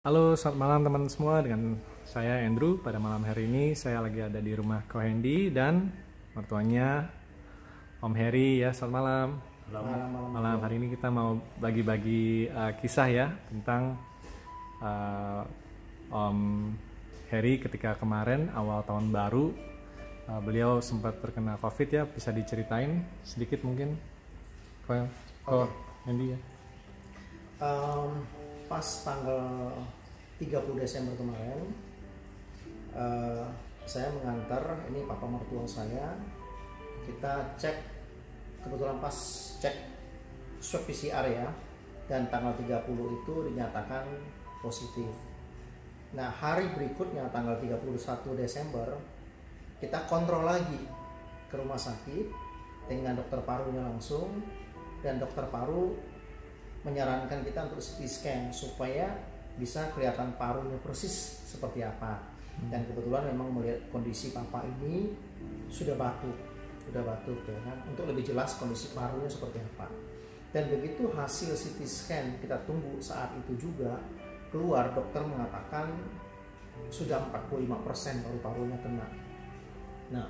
Halo, selamat malam teman semua. Dengan saya Andrew. Pada malam hari ini saya lagi ada di rumah Ko Hendy dan mertuanya Om Heri ya. Selamat malam. Malam hari ini kita mau bagi-bagi kisah ya tentang Om Heri ketika kemarin awal tahun baru beliau sempat terkena COVID ya. Bisa diceritain sedikit mungkin Ko Hendy ya. Pas tanggal 30 Desember kemarin saya mengantar ini papa mertua saya, kita cek, kebetulan pas cek swab PCR ya, dan tanggal 30 itu dinyatakan positif. Nah hari berikutnya tanggal 31 Desember kita kontrol lagi ke rumah sakit dengan dokter parunya langsung, dan dokter paru menyarankan kita untuk CT scan supaya bisa kelihatan parunya persis seperti apa. Dan kebetulan memang melihat kondisi papa ini sudah batuk ya kan, untuk lebih jelas kondisi parunya seperti apa. Dan begitu hasil CT scan kita tunggu saat itu juga keluar, dokter mengatakan sudah 45% paru-parunya kena. Nah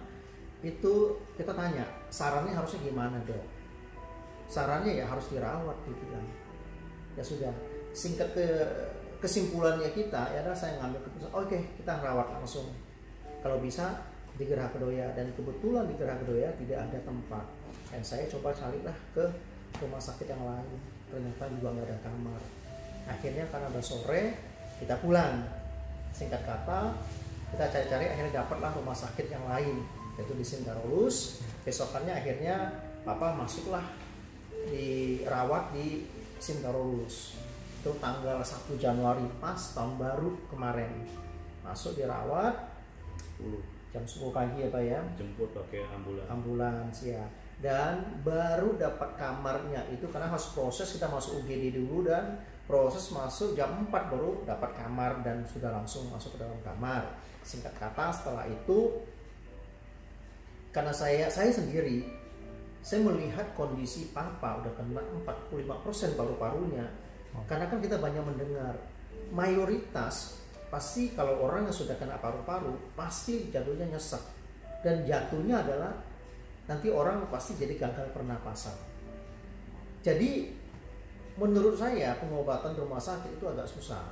itu kita tanya sarannya harusnya gimana dok? Sarannya ya harus dirawat gitu kan. Ya sudah, singkat kesimpulannya kita ya adalah saya ngambil keputusan oke, kita rawat langsung kalau bisa di Gerah Kedoya. Dan kebetulan di Gerah Kedoya tidak ada tempat, dan saya coba carilah ke rumah sakit yang lain, ternyata juga nggak ada kamar. Akhirnya karena udah sore kita pulang, singkat kata kita cari-cari akhirnya dapatlah rumah sakit yang lain, yaitu di Sintarolus. Besokannya akhirnya papa masuklah dirawat di Sintarolus. Itu tanggal 1 Januari pas tahun baru kemarin masuk dirawat jam 10 pagi ya Pak ya, jemput pakai ambulans ya, dan baru dapat kamarnya itu karena harus proses, kita masuk UGD dulu dan proses masuk jam 4 baru dapat kamar dan sudah langsung masuk ke dalam kamar. Singkat kata setelah itu karena saya sendiri saya melihat kondisi papa udah kena 45% paru-parunya. Karena kan kita banyak mendengar mayoritas pasti kalau orang yang sudah kena paru-paru pasti jatuhnya nyesek, dan jatuhnya adalah nanti orang pasti jadi gagal pernapasan. Jadi menurut saya pengobatan rumah sakit itu agak susah.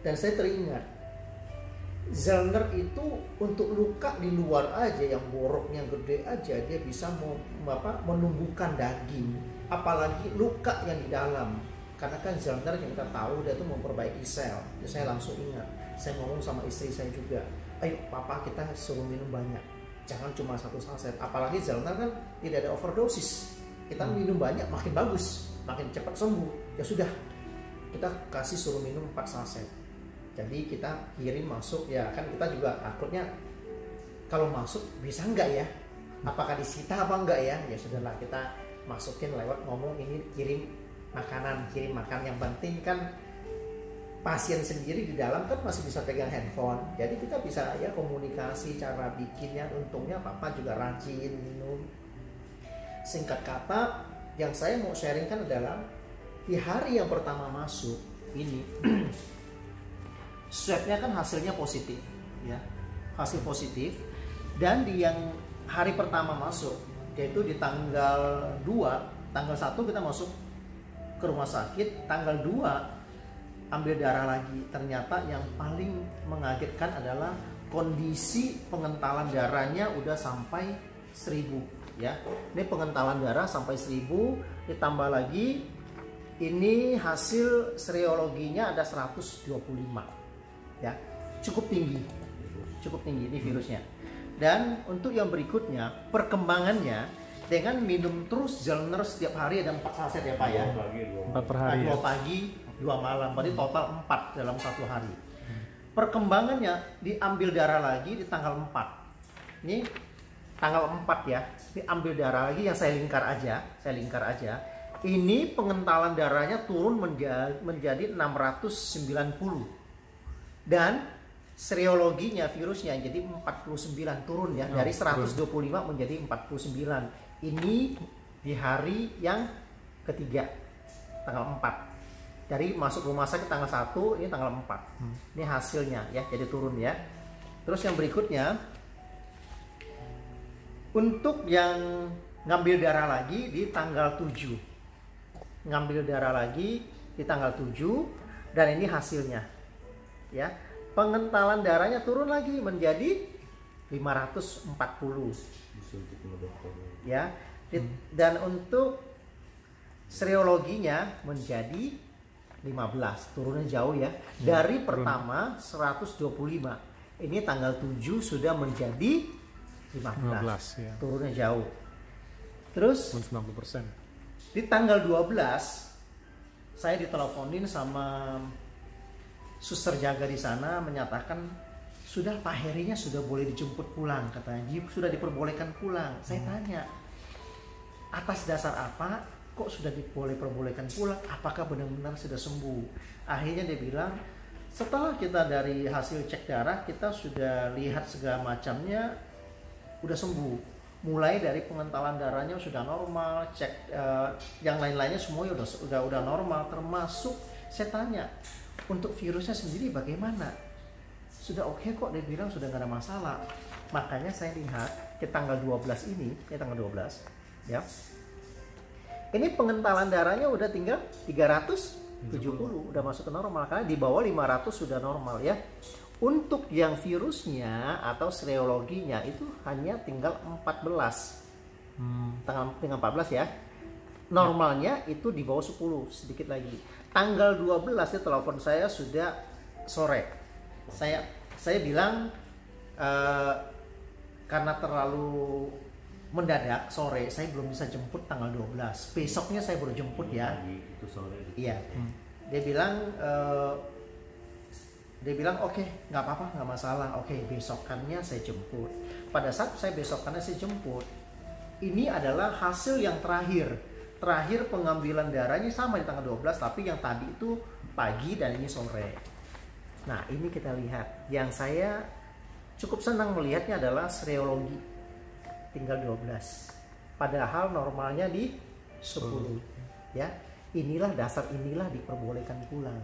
Dan saya teringat Zellner itu untuk luka di luar aja yang boroknya gede aja dia bisa menumbuhkan daging, apalagi luka yang di dalam. Karena kan Zellner yang kita tahu dia tuh memperbaiki sel. Jadi saya langsung ingat, saya ngomong sama istri saya juga, ayo papa kita suruh minum banyak, jangan cuma 1 saset. Apalagi Zellner kan tidak ada overdosis, kita minum banyak makin bagus, makin cepat sembuh. Ya sudah, kita kasih suruh minum 4 saset. Jadi kita kirim masuk ya kan, kita juga takutnya kalau masuk bisa enggak ya, apakah disita apa enggak ya. Ya sudahlah, kita masukin lewat ngomong ini kirim makan. Yang penting kan pasien sendiri di dalam kan masih bisa pegang handphone, jadi kita bisa ya komunikasi cara bikinnya. Untungnya papa juga rajin minum. Singkat kata yang saya mau sharingkan adalah di hari yang pertama masuk ini swabnya kan hasilnya positif ya, hasil positif. Dan di yang hari pertama masuk, yaitu di tanggal 2, tanggal 1 kita masuk ke rumah sakit, tanggal 2 ambil darah lagi. Ternyata yang paling mengagetkan adalah kondisi pengentalan darahnya udah sampai 1000 ya. Ini pengentalan darah sampai 1000, ditambah lagi ini hasil serologinya ada 125 ya, cukup tinggi ini virusnya. Dan untuk yang berikutnya perkembangannya dengan minum terus Zellner setiap hari ada 4 saset ya Pak ya, 4 per hari 2 pagi 2 malam, berarti total 4 dalam 1 hari. Perkembangannya diambil darah lagi di tanggal 4, ini tanggal 4 ya, diambil darah lagi yang saya lingkar aja. Ini pengentalan darahnya turun menjadi 690. Dan serologinya virusnya jadi 49, turun ya, dari 125 menjadi 49. Ini di hari yang ketiga tanggal 4. Dari masuk rumah sakit tanggal 1, ini tanggal 4. Ini hasilnya ya, jadi turun ya. Terus yang berikutnya, untuk yang ngambil darah lagi di tanggal 7. Ngambil darah lagi di tanggal 7 dan ini hasilnya. Ya. Pengentalan darahnya turun lagi menjadi 540. Ya. Dan untuk serologinya menjadi 15, turunnya jauh ya. Dari pertama 125. Ini tanggal 7 sudah menjadi 15 ya. Turunnya jauh. Terus 90%. Di tanggal 12 saya diteleponin sama suster jaga di sana menyatakan sudah Pak Herinya sudah boleh dijemput pulang, katanya. Sudah diperbolehkan pulang. Saya tanya, atas dasar apa kok sudah diperbolehkan pulang? Apakah benar-benar sudah sembuh? Akhirnya dia bilang, setelah kita dari hasil cek darah, kita sudah lihat segala macamnya udah sembuh. Mulai dari pengentalan darahnya sudah normal, cek yang lain-lainnya semuanya udah normal, termasuk saya tanya, untuk virusnya sendiri bagaimana? Sudah oke kok, dia bilang sudah gak ada masalah. Makanya saya lihat ke tanggal 12 ini, tanggal 12 ya. Ini pengentalan darahnya udah tinggal 370, udah masuk ke normal, karena di bawah 500 sudah normal ya. Untuk yang virusnya atau serologinya itu hanya tinggal 14. Tinggal 14 ya. Normalnya itu di bawah 10, sedikit lagi. Tanggal 12 ya telepon saya sudah sore. Saya bilang karena terlalu mendadak sore, saya belum bisa jemput tanggal 12. Besoknya saya baru jemput ya. Itu sore. Iya. Dia bilang oke, nggak apa-apa, nggak masalah. Oke, besokannya saya jemput. Pada saat saya besokannya saya jemput, ini adalah hasil yang terakhir pengambilan darahnya sama di tanggal 12, tapi yang tadi itu pagi dan ini sore. Nah, ini kita lihat. Yang saya cukup senang melihatnya adalah serologi. Tinggal 12. Padahal normalnya di 10. Ya. Inilah diperbolehkan pulang.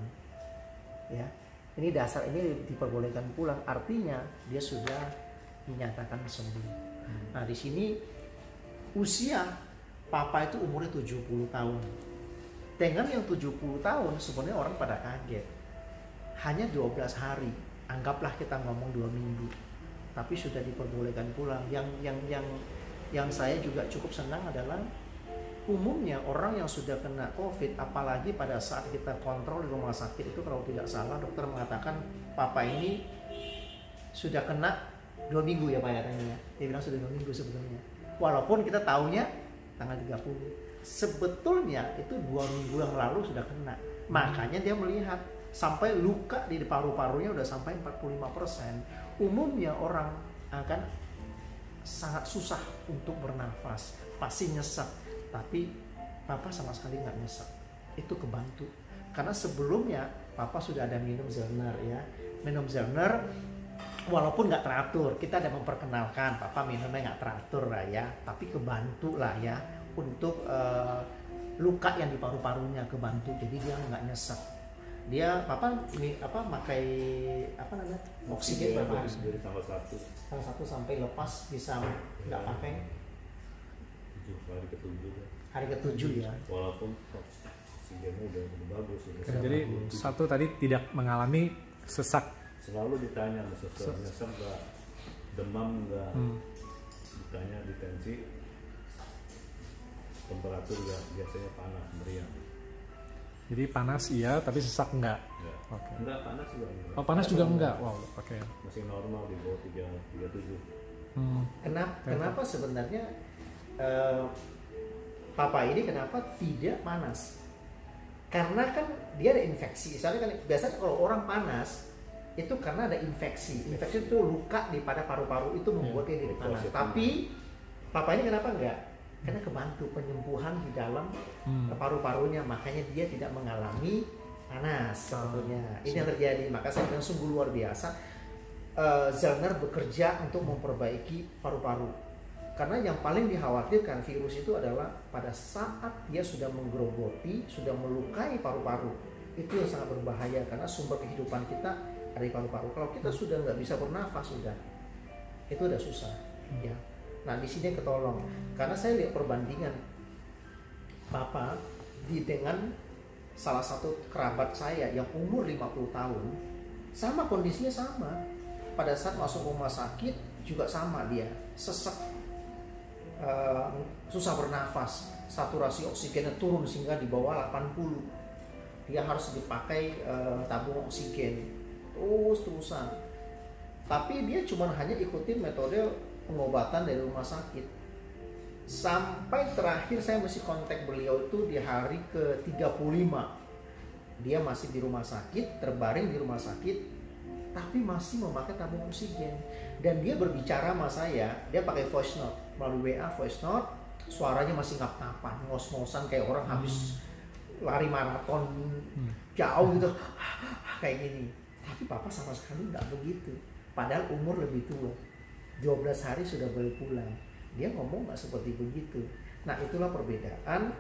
Ya. Ini dasar ini diperbolehkan pulang, artinya dia sudah dinyatakan sembuh. Nah, di sini usia papa itu umurnya 70 tahun. Dengan yang 70 tahun sebenarnya orang pada kaget. Hanya 12 hari. Anggaplah kita ngomong 2 minggu. Tapi sudah diperbolehkan pulang. Yang saya juga cukup senang adalah umumnya orang yang sudah kena COVID, apalagi pada saat kita kontrol di rumah sakit itu, kalau tidak salah dokter mengatakan papa ini sudah kena 2 minggu ya Pak ya, dia bilang sudah 2 minggu sebetulnya, walaupun kita tahunya tanggal 30. Sebetulnya itu 2 minggu yang lalu sudah kena. Makanya dia melihat sampai luka di paru-parunya udah sampai 45%. Umumnya orang akan sangat susah untuk bernafas, pasti nyesek. Tapi papa sama sekali nggak nyesek, itu kebantu. Karena sebelumnya papa sudah ada minum Zellner ya, minum Zellner walaupun nggak teratur. Kita ada memperkenalkan papa minumnya nggak teratur lah ya, tapi kebantu lah ya untuk luka yang di paru-parunya, kebantu. Jadi dia nggak nyesek. Dia papa pakai oksigen berapa? Dari tanggal 1 sampai lepas bisa nggak pakai. Hari ke-7 ya. Walaupun oksigennya udah bagus. Jadi satu tadi tidak mengalami sesak. Selalu ditanya sesak nggak, demam nggak, ditanya di tensi, temperatur juga biasanya panas meriang. Jadi panas iya, tapi sesak enggak. Ya. Oke. Enggak, panas juga enggak. Oh, panas juga enggak. Wow, oke. Masih normal di bawah 37. Kenapa sebenarnya papa ini kenapa tidak panas? Karena kan dia ada infeksi. Misalnya kan biasanya kalau orang panas itu karena ada infeksi. Infeksi itu luka di pada paru-paru itu membuat dia jadi panas. Tapi papa ini kenapa enggak? Karena kebantu penyembuhan di dalam paru-parunya, makanya dia tidak mengalami panas sebetulnya. Ini yang terjadi. Maka saya bilang sungguh luar biasa. Zellner bekerja untuk memperbaiki paru-paru. Karena yang paling dikhawatirkan virus itu adalah pada saat dia sudah menggerogoti, sudah melukai paru-paru. Itu yang sangat berbahaya karena sumber kehidupan kita ada di paru-paru. Kalau kita sudah nggak bisa bernafas, sudah itu udah susah ya. Nah di sini ketolong karena saya lihat perbandingan Papa dengan salah satu kerabat saya yang umur 50 tahun, sama kondisinya sama. Pada saat masuk rumah sakit juga sama, dia sesek, susah bernafas, saturasi oksigennya turun sehingga di bawah 80. Dia harus dipakai tabung oksigen terus-terusan. Tapi dia cuma hanya ikutin metode pengobatan dari rumah sakit. Sampai terakhir saya masih kontak beliau itu di hari ke-35. Dia masih di rumah sakit, terbaring di rumah sakit, tapi masih memakai tabung oksigen. Dan dia berbicara sama saya, dia pakai voice note, melalui WA voice note, suaranya masih ngap-ngapan, ngos-ngosan kayak orang habis lari maraton jauh gitu, kayak gini. Tapi Papa sama sekali nggak begitu, padahal umur lebih tua, 12 hari sudah boleh pulang. Dia ngomong nggak seperti begitu. Nah itulah perbedaan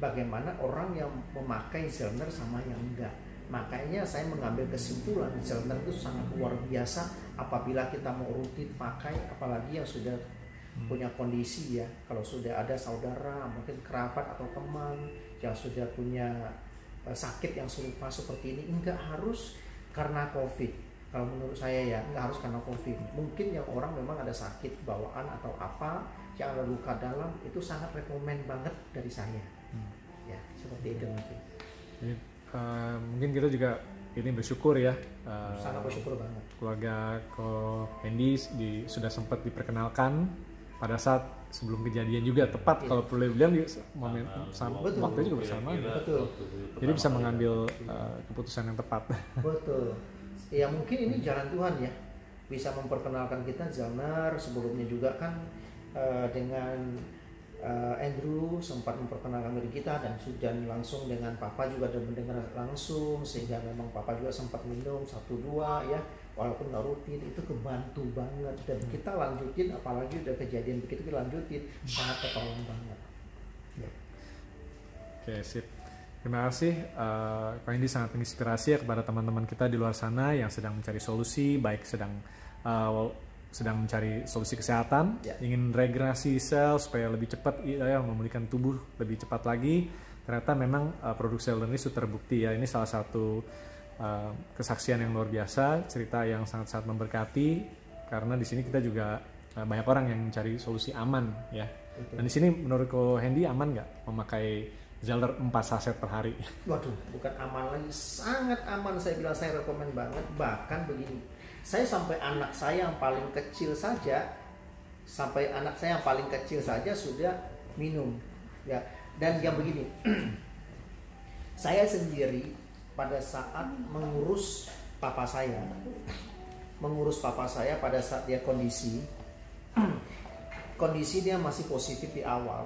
bagaimana orang yang memakai Zellner sama yang enggak. Makanya saya mengambil kesimpulan Zellner itu sangat luar biasa apabila kita mau rutin pakai, apalagi yang sudah punya kondisi ya. Kalau sudah ada saudara, mungkin kerabat atau teman yang sudah punya sakit yang serupa seperti ini, enggak harus karena COVID. Kalau menurut saya ya, nggak harus karena COVID. Mungkin yang orang memang ada sakit bawaan atau apa, yang ada luka dalam, itu sangat rekomen banget dari saya. Ya, seperti itu mungkin. Jadi, mungkin kita juga ini bersyukur ya. Sangat bersyukur banget. Keluarga Ko Hendy sudah sempat diperkenalkan pada saat sebelum kejadian juga, tepat kalau boleh bilang di momen sama waktu juga bersama. Betul. Jadi bisa mengambil keputusan yang tepat. Betul. Ya mungkin ini jalan Tuhan ya, bisa memperkenalkan kita Zellner. Sebelumnya juga kan dengan Andrew sempat memperkenalkan diri kita, dan langsung dengan Papa juga ada mendengar langsung, sehingga memang Papa juga sempat minum 1-2 ya, walaupun nggak rutin. Itu kebantu banget, dan kita lanjutin, apalagi udah kejadian begitu kita lanjutin, sangat ketolong banget ya. Oke, sip. Terima kasih, Ko Hendy sangat menginspirasi ya kepada teman-teman kita di luar sana yang sedang mencari solusi, baik sedang mencari solusi kesehatan, ingin regenerasi sel supaya lebih cepat ya, memulihkan tubuh lebih cepat lagi. Ternyata memang produk Zellner ini sudah terbukti ya. Ini salah satu kesaksian yang luar biasa, cerita yang sangat-sangat memberkati, karena di sini kita juga banyak orang yang mencari solusi aman ya. Dan di sini menurut Ko Hendy aman nggak memakai Zellner 4 saset per hari? Waduh, bukan aman lagi, sangat aman. Saya bilang saya rekomen banget. Bahkan begini, saya sampai anak saya yang paling kecil saja, sudah minum ya. Dan yang begini, saya sendiri pada saat mengurus papa saya pada saat dia kondisi dia masih positif di awal,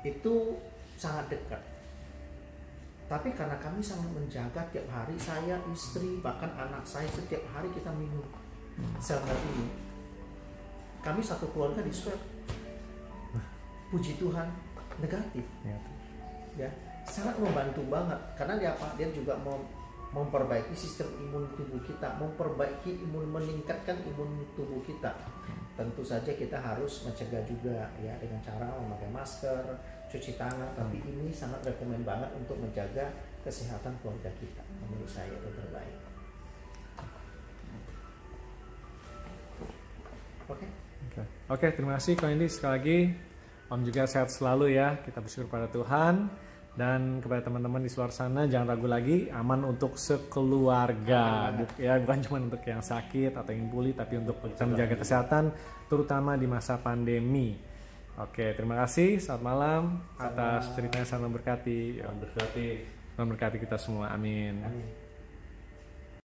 itu sangat dekat. Tapi karena kami sangat menjaga tiap hari, saya, istri, bahkan anak saya, setiap hari kita minum Zellner ini. Kami satu keluarga di swab, puji Tuhan negatif ya. Sangat membantu banget, karena dia juga memperbaiki sistem imun tubuh kita, meningkatkan imun tubuh kita. Tentu saja kita harus mencegah juga ya, dengan cara memakai masker, cuci tangan, tapi ini sangat rekomen banget untuk menjaga kesehatan keluarga kita. Menurut saya itu terbaik. Oke, terima kasih Ko Hendy sekali lagi. Om juga sehat selalu ya. Kita bersyukur pada Tuhan. Dan kepada teman-teman di luar sana, jangan ragu lagi, aman untuk sekeluarga. Ya, bukan cuma untuk yang sakit atau yang pulih, tapi untuk bisa menjaga kesehatan, terutama di masa pandemi. Oke, terima kasih. Selamat malam atas ceritanya, sangat memberkati. Memberkati kita semua. Amin.